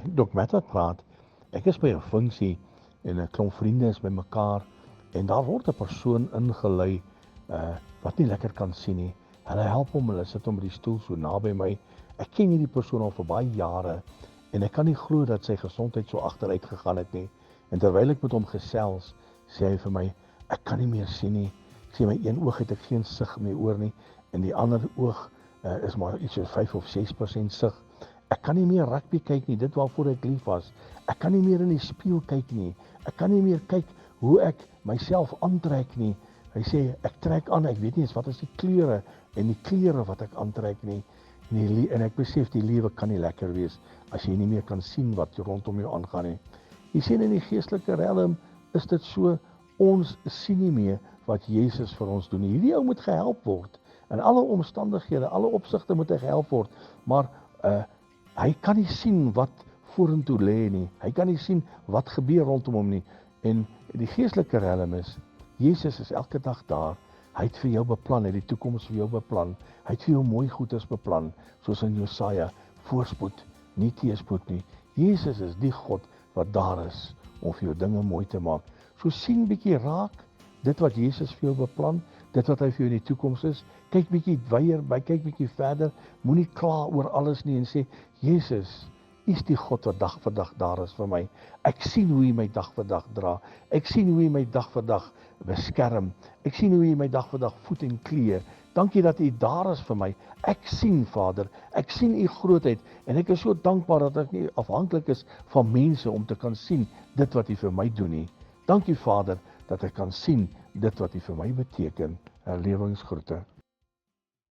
Dok met wat praat, ek is by 'n funksie en 'n klomp vriende is by mekaar en daar word 'n persoon ingelei wat nie lekker kan sien nie. Hulle help hom, hulle sit hom by die stoel so naby my. Ek ken hierdie persoon al vir baie jare en ek kan nie glo dat sy gesondheid so agteruit gegaan het nie. En terwyl ek met hom gesels, sê hy vir my, ek kan nie meer sien nie. Ek sê my een oog het ek geen sig meer oor nie en die ander oog is maar iets so 5 of 6% sig. Ek kan nie meer rugby kyk nie, dit waarvoor ek lief was. Ek kan nie meer in die spieël kyk nie. Ek kan nie meer kyk hoe ek myself aantrek nie. Hy sê, ek trek aan, ek weet nie eens wat is die kleure en die klere wat ek aantrek nie. En ek besef die lewe kan nie lekker wees as jy nie meer kan sien wat rondom jou aangaan nie. Jy sien in die geestelike realm is dit so, ons sien nie meer wat Jesus vir ons doen. Hierdie ou moet gehelp word. In alle omstandighede, alle opsigte moet hy gehelp word, maar hy kan nie sien wat vorentoe lê nie. Hy kan nie sien wat gebeur rondom hom nie. En die geestelike realm is, Jesus is elke dag daar. Hy het vir jou beplan, hy het die toekoms vir jou beplan. Hy het vir jou mooi goeders beplan, soos in Jesaja, voorspoed, nie teëspoed nie. Jesus is die God wat daar is om vir jou dinge mooi te maak. So sien bietjie raak dit wat Jesus vir jou beplan, dit wat hy vir jou in die toekoms is. Kyk bietjie weier, kyk bietjie verder. Moenie kla oor alles nie en sê, Jesus, U is die God wat dag vir dag daar is vir my. Ek sien hoe U my dag vir dag dra. Ek sien hoe U my dag vir dag beskerm. Ek sien hoe U my dag vir dag voed en kleer. Dankie dat U daar is vir my. Ek sien, Vader, ek sien U grootheid en ek is so dankbaar dat ek nie afhanklik is van mense om te kan sien dit wat U vir my doen nie. Dankie, Vader, dat ek kan sien dit wat U vir my beteken. Herlewingsgroete.